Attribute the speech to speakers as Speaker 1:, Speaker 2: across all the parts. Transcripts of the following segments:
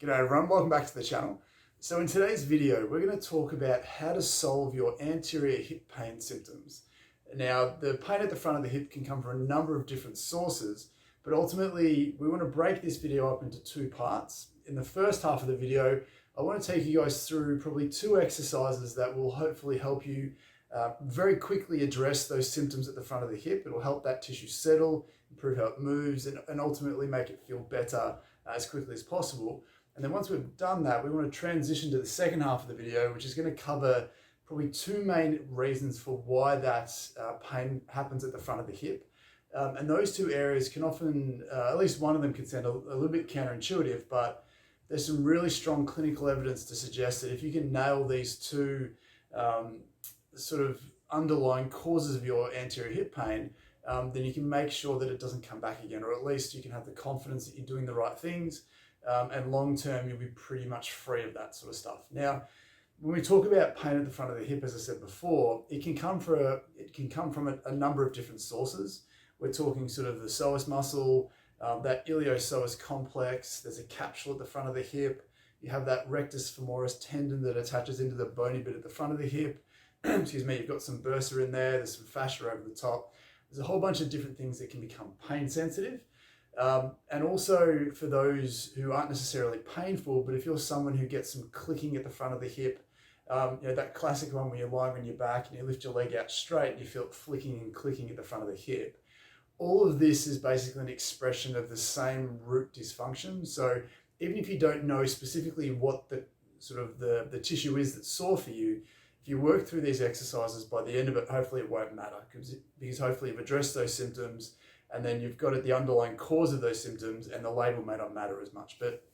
Speaker 1: G'day everyone, welcome back to the channel. So in today's video, we're going to talk about how to solve your anterior hip pain symptoms. Now, the pain at the front of the hip can come from a number of different sources, but ultimately we want to break this video up into two parts. In the first half of the video, I want to take you guys through probably two exercises that will hopefully help you very quickly address those symptoms at the front of the hip. It will help that tissue settle, improve how it moves, and ultimately make it feel better as quickly as possible. And then once we've done that, we want to transition to the second half of the video, which is going to cover probably two main reasons for why that pain happens at the front of the hip. And those two areas can often, at least one of them can sound a little bit counterintuitive, but there's some really strong clinical evidence to suggest that if you can nail these two sort of underlying causes of your anterior hip pain, then you can make sure that it doesn't come back again, or at least you can have the confidence that you're doing the right things. And long term, you'll be pretty much free of that sort of stuff. Now, when we talk about pain at the front of the hip, as I said before, it can come from a number of different sources. We're talking sort of the psoas muscle, that iliopsoas complex. There's a capsule at the front of the hip. You have that rectus femoris tendon that attaches into the bony bit at the front of the hip. Excuse me. You've got some bursa in there. There's some fascia over the top. There's a whole bunch of different things that can become pain sensitive. And also for those who aren't necessarily painful, but if you're someone who gets some clicking at the front of the hip, that classic one where you're lying on your back and you lift your leg out straight and you feel it flicking and clicking at the front of the hip. All of this is basically an expression of the same root dysfunction. So even if you don't know specifically what the sort of the tissue is that's sore for you, if you work through these exercises, by the end of it, hopefully it won't matter because hopefully you've addressed those symptoms. And then you've got the underlying cause of those symptoms, and the label may not matter as much. But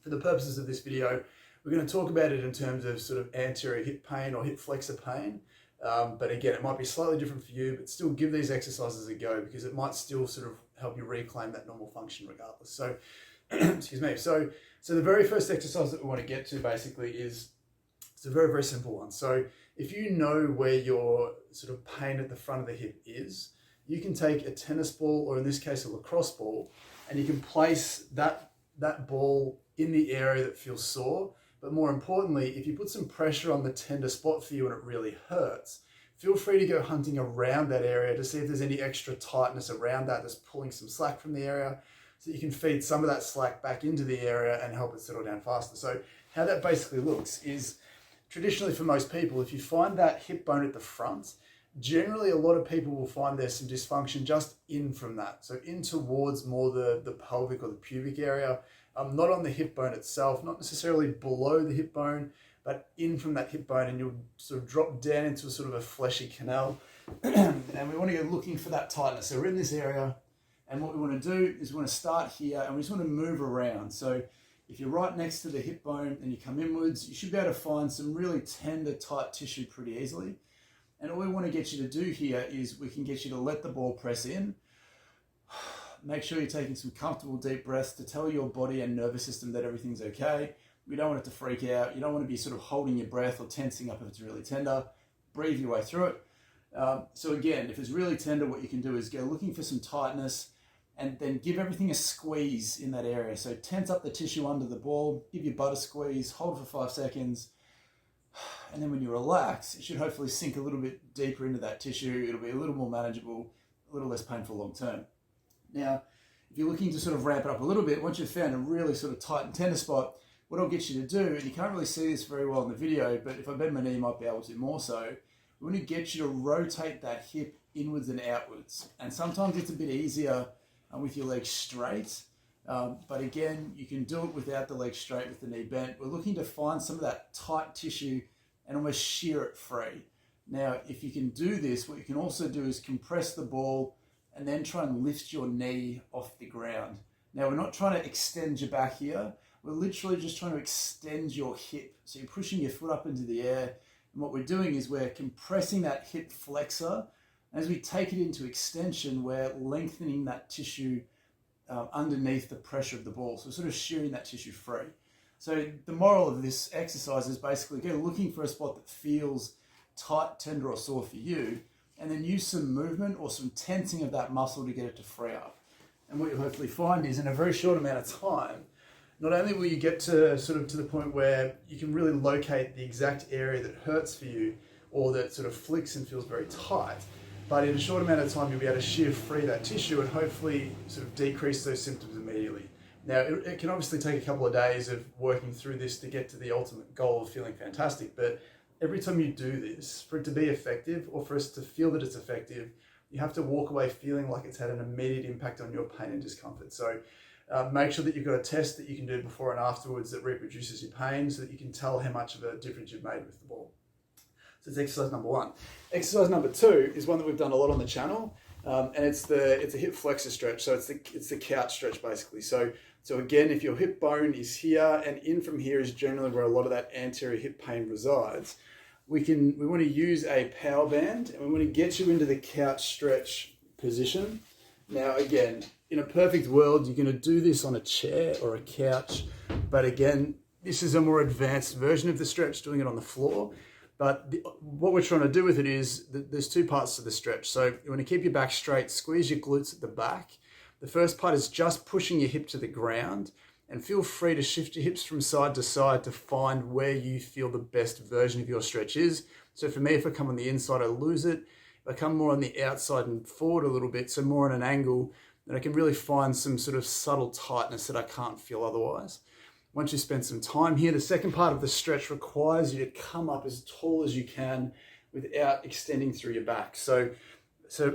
Speaker 1: for the purposes of this video, we're going to talk about it in terms of sort of anterior hip pain or hip flexor pain. But again, it might be slightly different for you, but still give these exercises a go because it might still sort of help you reclaim that normal function regardless. So, excuse me. So the very first exercise that we want to get to basically is, it's a very, very simple one. So if you know where your sort of pain at the front of the hip is, you can take a tennis ball, or in this case a lacrosse ball, and you can place that ball in the area that feels sore. But more importantly, if you put some pressure on the tender spot for you and it really hurts, feel free to go hunting around that area to see if there's any extra tightness around that that's pulling some slack from the area, so you can feed some of that slack back into the area and help it settle down faster. So how that basically looks is, traditionally for most people, if you find that hip bone at the front, generally a lot of people will find there's some dysfunction just in from that. So in towards more the pelvic or the pubic area, not on the hip bone itself, not necessarily below the hip bone, but in from that hip bone, and you'll sort of drop down into a sort of a fleshy canal. And we want to go looking for that tightness. So we're in this area, and what we want to do is we want to start here, and we just want to move around. So if you're right next to the hip bone and you come inwards, you should be able to find some really tender, tight tissue pretty easily. And all we want to get you to do here is we can get you to let the ball press in. Make sure you're taking some comfortable deep breaths to tell your body and nervous system that everything's okay. We don't want it to freak out. You don't want to be sort of holding your breath or tensing up if it's really tender. Breathe your way through it. So again, if it's really tender, what you can do is go looking for some tightness and then give everything a squeeze in that area. So tense up the tissue under the ball, give your butt a squeeze, hold for 5 seconds. And then when you relax, it should hopefully sink a little bit deeper into that tissue. It'll be a little more manageable, a little less painful long term. Now, if you're looking to sort of ramp it up a little bit, once you've found a really sort of tight and tender spot, what I'll get you to do, and you can't really see this very well in the video, but if I bend my knee, you might be able to more so. We want to get you to rotate that hip inwards and outwards. And sometimes it's a bit easier with your legs straight. But again, you can do it without the leg straight with the knee bent. We're looking to find some of that tight tissue and almost shear it free. Now, if you can do this, what you can also do is compress the ball and then try and lift your knee off the ground. Now, we're not trying to extend your back here. We're literally just trying to extend your hip. So you're pushing your foot up into the air. And what we're doing is we're compressing that hip flexor. And as we take it into extension, we're lengthening that tissue underneath the pressure of the ball. So we're sort of shearing that tissue free. So the moral of this exercise is basically go looking for a spot that feels tight, tender, or sore for you, and then use some movement or some tensing of that muscle to get it to free up. And what you'll hopefully find is in a very short amount of time, not only will you get to the point where you can really locate the exact area that hurts for you or that sort of flicks and feels very tight, but in a short amount of time you'll be able to shear free that tissue and hopefully sort of decrease those symptoms immediately. Now, it can obviously take a couple of days of working through this to get to the ultimate goal of feeling fantastic, but every time you do this, for it to be effective or for us to feel that it's effective, you have to walk away feeling like it's had an immediate impact on your pain and discomfort. So make sure that you've got a test that you can do before and afterwards that reproduces your pain so that you can tell how much of a difference you've made with the ball. So it's exercise number one. Exercise number two is one that we've done a lot on the channel, and it's a hip flexor stretch. So it's the couch stretch basically. So again, if your hip bone is here and in from here is generally where a lot of that anterior hip pain resides, we want to use a power band and we want to get you into the couch stretch position. Now again, in a perfect world, you're going to do this on a chair or a couch, but again, this is a more advanced version of the stretch, doing it on the floor. But what we're trying to do with it is there's two parts to the stretch. So you want to keep your back straight, squeeze your glutes at the back. The first part is just pushing your hip to the ground, and feel free to shift your hips from side to side to find where you feel the best version of your stretch is. So for me, if I come on the inside, I lose it. If I come more on the outside and forward a little bit, so more on an angle, then I can really find some sort of subtle tightness that I can't feel otherwise. Once you spend some time here, the second part of the stretch requires you to come up as tall as you can without extending through your back. So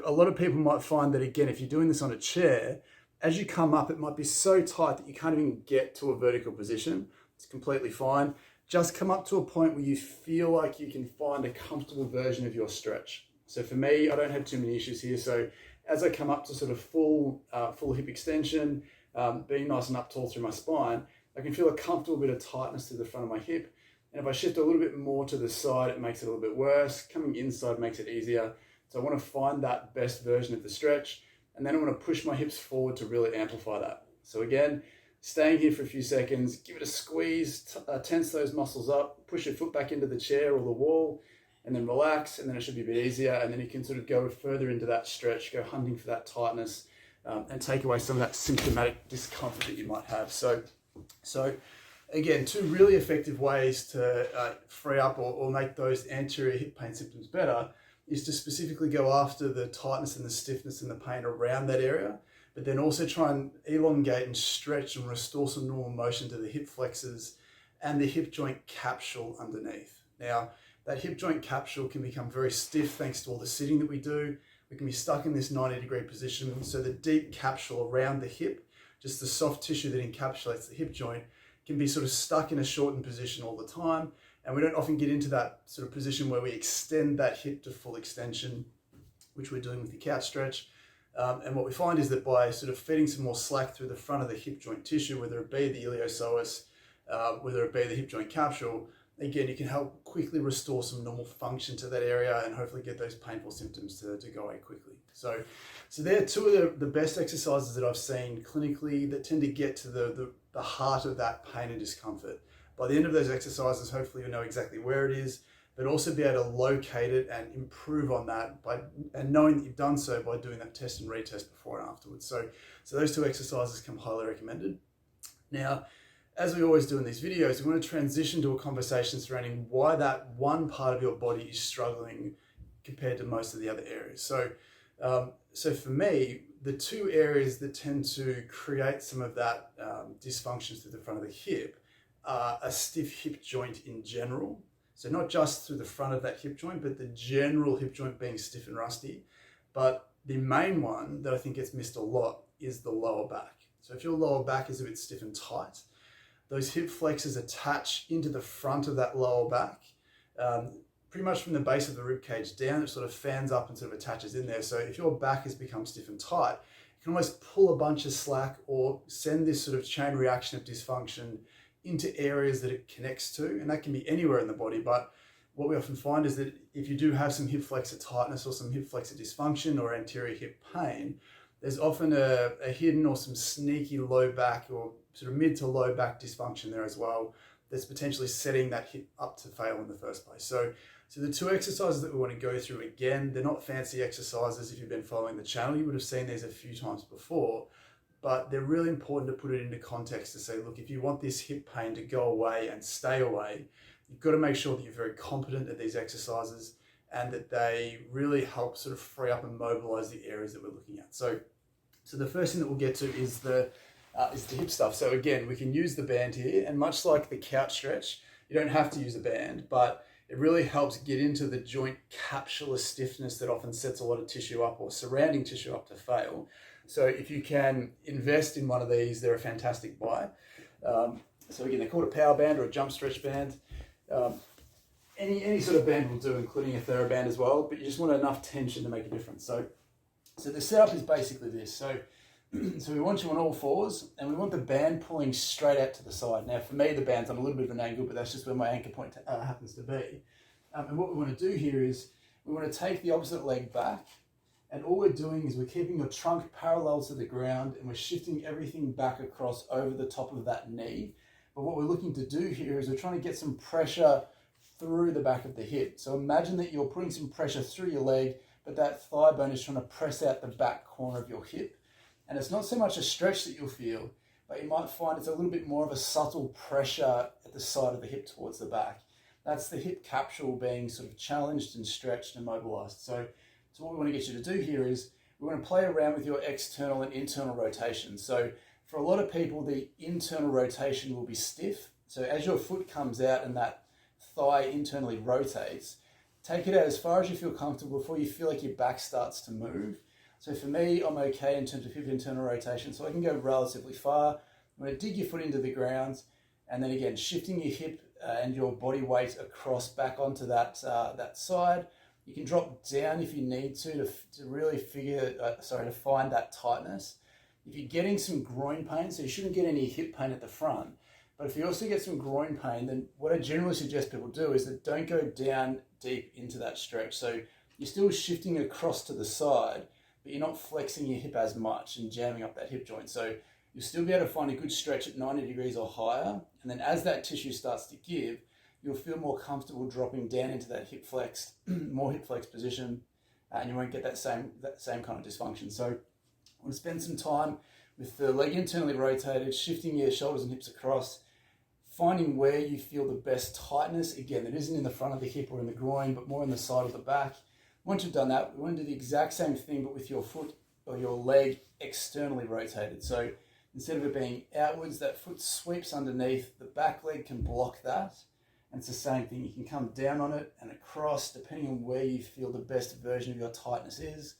Speaker 1: a lot of people might find that, again, if you're doing this on a chair, as you come up, it might be so tight that you can't even get to a vertical position. It's completely fine. Just come up to a point where you feel like you can find a comfortable version of your stretch. So for me, I don't have too many issues here. So as I come up to sort of full hip extension, being nice and up tall through my spine, I can feel a comfortable bit of tightness to the front of my hip. And if I shift a little bit more to the side, it makes it a little bit worse. Coming inside makes it easier. So I want to find that best version of the stretch. And then I want to push my hips forward to really amplify that. So again, staying here for a few seconds, give it a squeeze, tense those muscles up, push your foot back into the chair or the wall, and then relax, and then it should be a bit easier. And then you can sort of go further into that stretch, go hunting for that tightness, and take away some of that symptomatic discomfort that you might have. So again, two really effective ways to free up or make those anterior hip pain symptoms better is to specifically go after the tightness and the stiffness and the pain around that area, but then also try and elongate and stretch and restore some normal motion to the hip flexors and the hip joint capsule underneath. Now, that hip joint capsule can become very stiff thanks to all the sitting that we do. We can be stuck in this 90-degree position. So the deep capsule around the hip, just the soft tissue that encapsulates the hip joint, can be sort of stuck in a shortened position all the time. And we don't often get into that sort of position where we extend that hip to full extension, which we're doing with the couch stretch. And what we find is that by sort of feeding some more slack through the front of the hip joint tissue, whether it be the iliopsoas, whether it be the hip joint capsule, again, you can help quickly restore some normal function to that area and hopefully get those painful symptoms to go away quickly. So they're two of the best exercises that I've seen clinically that tend to get to the heart of that pain and discomfort. By the end of those exercises, hopefully you know exactly where it is, but also be able to locate it and improve on that and knowing that you've done so by doing that test and retest before and afterwards. So those two exercises come highly recommended. Now, as we always do in these videos, we want to transition to a conversation surrounding why that one part of your body is struggling compared to most of the other areas. So for me, the two areas that tend to create some of that dysfunction through the front of the hip are a stiff hip joint in general. So not just through the front of that hip joint, but the general hip joint being stiff and rusty. But the main one that I think gets missed a lot is the lower back. So if your lower back is a bit stiff and tight, those hip flexors attach into the front of that lower back, pretty much from the base of the rib cage down. It sort of fans up and sort of attaches in there. So if your back has become stiff and tight, you can almost pull a bunch of slack or send this sort of chain reaction of dysfunction into areas that it connects to, and that can be anywhere in the body. But what we often find is that if you do have some hip flexor tightness or some hip flexor dysfunction or anterior hip pain, there's often a hidden or some sneaky low back or sort of mid to low back dysfunction there as well that's potentially setting that hip up to fail in the first place. So the two exercises that we want to go through, again, they're not fancy exercises. If you've been following the channel, you would have seen these a few times before, but they're really important to put it into context to say, look, if you want this hip pain to go away and stay away, you've got to make sure that you're very competent at these exercises and that they really help sort of free up and mobilize the areas that we're looking at. So the first thing that we'll get to is the hip stuff. So again, we can use the band here, and much like the couch stretch, you don't have to use a band, but it really helps get into the joint capsular stiffness that often sets a lot of tissue up or surrounding tissue up to fail. So if you can invest in one of these, they're a fantastic buy. So again, they're called a power band or a jump stretch band. Any sort of band will do, including a TheraBand as well, but you just want enough tension to make a difference. So the setup is basically this. So we want you on all fours, and we want the band pulling straight out to the side. Now, for me, the band's on a little bit of an angle, but that's just where my anchor point happens to be. And what we want to do here is we want to take the opposite leg back, and all we're doing is we're keeping your trunk parallel to the ground, and we're shifting everything back across over the top of that knee. But what we're looking to do here is we're trying to get some pressure through the back of the hip. So imagine that you're putting some pressure through your leg, but that thigh bone is trying to press out the back corner of your hip. And it's not so much a stretch that you'll feel, but you might find it's a little bit more of a subtle pressure at the side of the hip towards the back. That's the hip capsule being sort of challenged and stretched and mobilized. So what we want to get you to do here is we want to play around with your external and internal rotation. So for a lot of people, the internal rotation will be stiff. So as your foot comes out and that thigh internally rotates, take it out as far as you feel comfortable before you feel like your back starts to move. So for me, I'm okay in terms of hip internal rotation, so I can go relatively far. I'm going to dig your foot into the ground, and then again, shifting your hip and your body weight across back onto that side. You can drop down if you need to really to find that tightness. If you're getting some groin pain, so you shouldn't get any hip pain at the front, but if you also get some groin pain, then what I generally suggest people do is that don't go down deep into that stretch. So you're still shifting across to the side, but you're not flexing your hip as much and jamming up that hip joint. So you'll still be able to find a good stretch at 90 degrees or higher. And then as that tissue starts to give, you'll feel more comfortable dropping down into that hip flexed, more hip flexed position, and you won't get that same kind of dysfunction. So I want to spend some time with the leg internally rotated, shifting your shoulders and hips across, finding where you feel the best tightness. Again, that isn't in the front of the hip or in the groin, but more in the side of the back. Once you've done that, we want to do the exact same thing, but with your foot or your leg externally rotated. So instead of it being outwards, that foot sweeps underneath, the back leg can block that. And it's the same thing. You can come down on it and across, depending on where you feel the best version of your tightness is.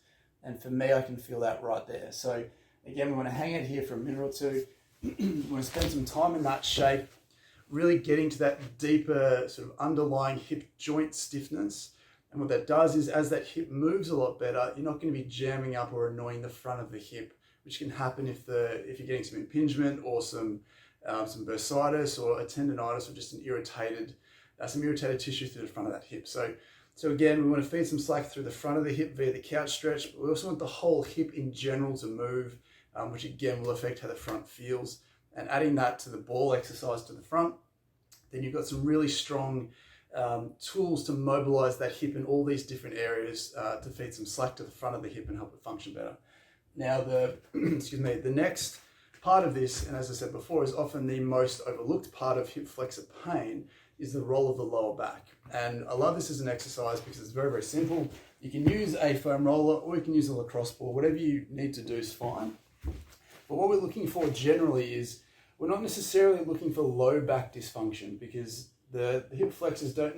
Speaker 1: And for me, I can feel that right there. So again, we want to hang out here for a minute or two. We want to spend some time in that shape, really getting to that deeper sort of underlying hip joint stiffness. And what that does is as that hip moves a lot better, you're not going to be jamming up or annoying the front of the hip, which can happen if you're getting some impingement or some bursitis or a tendonitis or just some irritated tissue through the front of that hip. So again, we want to feed some slack through the front of the hip via the couch stretch, but we also want the whole hip in general to move, which again will affect how the front feels. And adding that to the ball exercise to the front, then you've got some really strong tools to mobilize that hip in all these different areas to feed some slack to the front of the hip and help it function better. Now the next part of this, and as I said before, is often the most overlooked part of hip flexor pain, is the roll of the lower back. And I love this as an exercise because it's very, very simple. You can use a foam roller or you can use a lacrosse ball. Whatever you need to do is fine. But what we're looking for generally is we're not necessarily looking for low back dysfunction, because the hip flexors aren't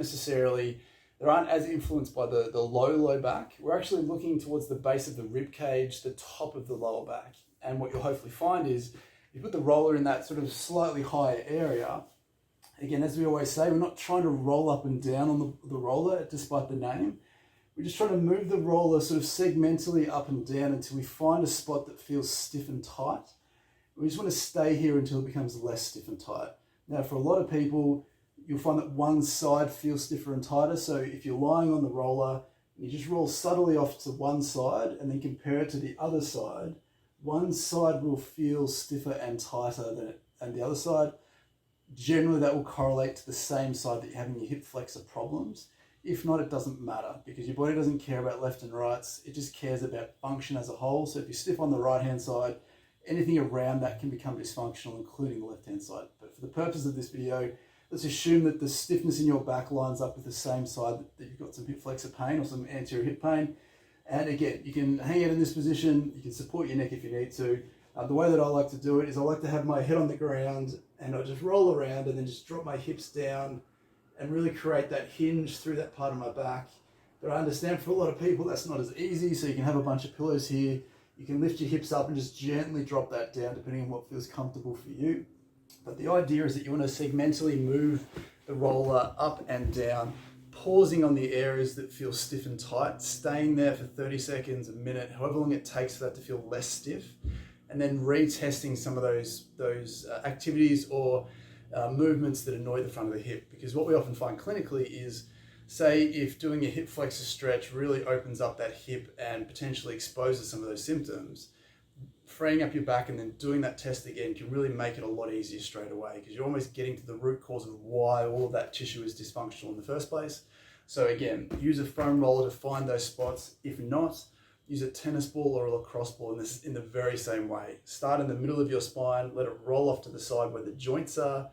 Speaker 1: as influenced by the low back. We're actually looking towards the base of the rib cage, the top of the lower back. And what you'll hopefully find is you put the roller in that sort of slightly higher area. Again, as we always say, we're not trying to roll up and down on the roller, despite the name. We're just trying to move the roller sort of segmentally up and down until we find a spot that feels stiff and tight. We just want to stay here until it becomes less stiff and tight. Now, for a lot of people, you'll find that one side feels stiffer and tighter. So if you're lying on the roller, you just roll subtly off to one side and then compare it to the other side. One side will feel stiffer and tighter than the other side. Generally, that will correlate to the same side that you're having your hip flexor problems. If not, it doesn't matter, because your body doesn't care about left and rights. It just cares about function as a whole. So if you're stiff on the right-hand side, anything around that can become dysfunctional, including the left-hand side. But for the purpose of this video, let's assume that the stiffness in your back lines up with the same side that you've got some hip flexor pain or some anterior hip pain. And again, you can hang it in this position, you can support your neck if you need to. The way that I like to do it is I like to have my head on the ground and I just roll around and then just drop my hips down and really create that hinge through that part of my back. But I understand for a lot of people that's not as easy, so you can have a bunch of pillows here. You can lift your hips up and just gently drop that down depending on what feels comfortable for you. But the idea is that you want to segmentally move the roller up and down, pausing on the areas that feel stiff and tight, staying there for 30 seconds, a minute, however long it takes for that to feel less stiff, and then retesting some of those activities or movements that annoy the front of the hip. Because what we often find clinically is, say if doing a hip flexor stretch really opens up that hip and potentially exposes some of those symptoms, freeing up your back and then doing that test again can really make it a lot easier straight away, because you're almost getting to the root cause of why all of that tissue is dysfunctional in the first place. So again, use a foam roller to find those spots. If not, use a tennis ball or a lacrosse ball, and this is in the very same way. Start in the middle of your spine, let it roll off to the side where the joints are,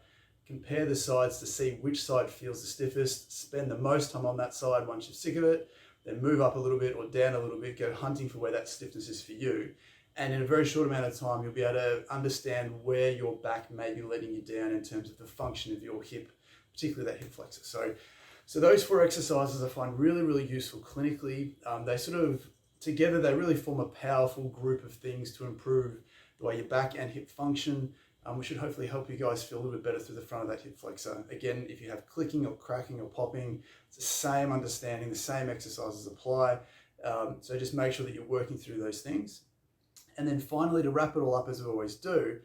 Speaker 1: compare the sides to see which side feels the stiffest, spend the most time on that side once you're sick of it, then move up a little bit or down a little bit, go hunting for where that stiffness is for you. And in a very short amount of time, you'll be able to understand where your back may be letting you down in terms of the function of your hip, particularly that hip flexor. So those 4 exercises I find really, really useful clinically. They sort of, together, they really form a powerful group of things to improve the way your back and hip function, which should hopefully help you guys feel a little bit better through the front of that hip flexor. Again, if you have clicking or cracking or popping, it's the same understanding, the same exercises apply. So just make sure that you're working through those things. And then finally, to wrap it all up, as we always do,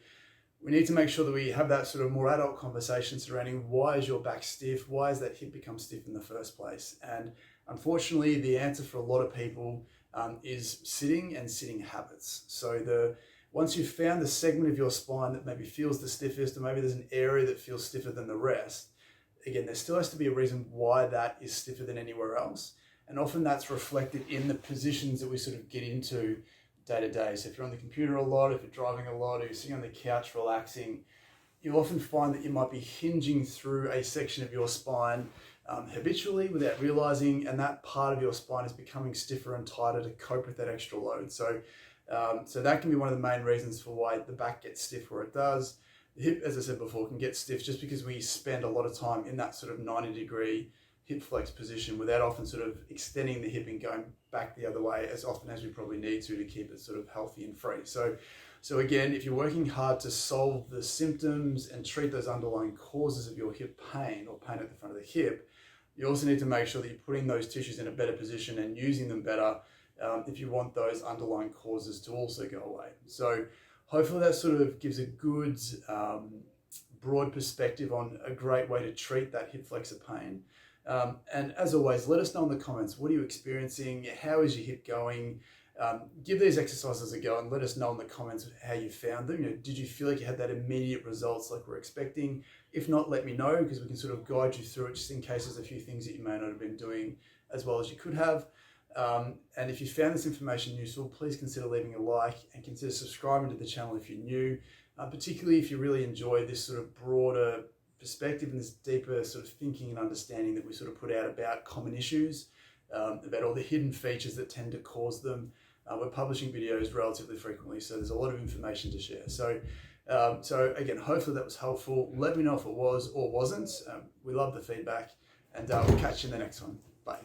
Speaker 1: we need to make sure that we have that sort of more adult conversation surrounding why is your back stiff? Why has that hip become stiff in the first place? And unfortunately, the answer for a lot of people is sitting and sitting habits. So once you've found the segment of your spine that maybe feels the stiffest, or maybe there's an area that feels stiffer than the rest, again, there still has to be a reason why that is stiffer than anywhere else. And often that's reflected in the positions that we sort of get into day to day. So if you're on the computer a lot, if you're driving a lot, or you're sitting on the couch relaxing, you'll often find that you might be hinging through a section of your spine habitually without realizing, and that part of your spine is becoming stiffer and tighter to cope with that extra load. So that can be one of the main reasons for why the back gets stiff where it does. The hip, as I said before, can get stiff just because we spend a lot of time in that sort of 90-degree hip flex position without often sort of extending the hip and going back the other way as often as we probably need to keep it sort of healthy and free. So again, if you're working hard to solve the symptoms and treat those underlying causes of your hip pain or pain at the front of the hip, you also need to make sure that you're putting those tissues in a better position and using them better if you want those underlying causes to also go away. So hopefully that sort of gives a good broad perspective on a great way to treat that hip flexor pain. And as always, let us know in the comments, what are you experiencing? How is your hip going? Give these exercises a go and let us know in the comments how you found them. Did you feel like you had that immediate results like we're expecting? If not, let me know, because we can sort of guide you through it just in case there's a few things that you may not have been doing as well as you could have. And if you found this information useful, please consider leaving a like and consider subscribing to the channel if you're new, particularly if you really enjoy this sort of broader perspective and this deeper sort of thinking and understanding that we sort of put out about common issues, about all the hidden features that tend to cause them. We're publishing videos relatively frequently, so there's a lot of information to share. So again, hopefully that was helpful. Let me know if it was or wasn't. We love the feedback, and we'll catch you in the next one. Bye.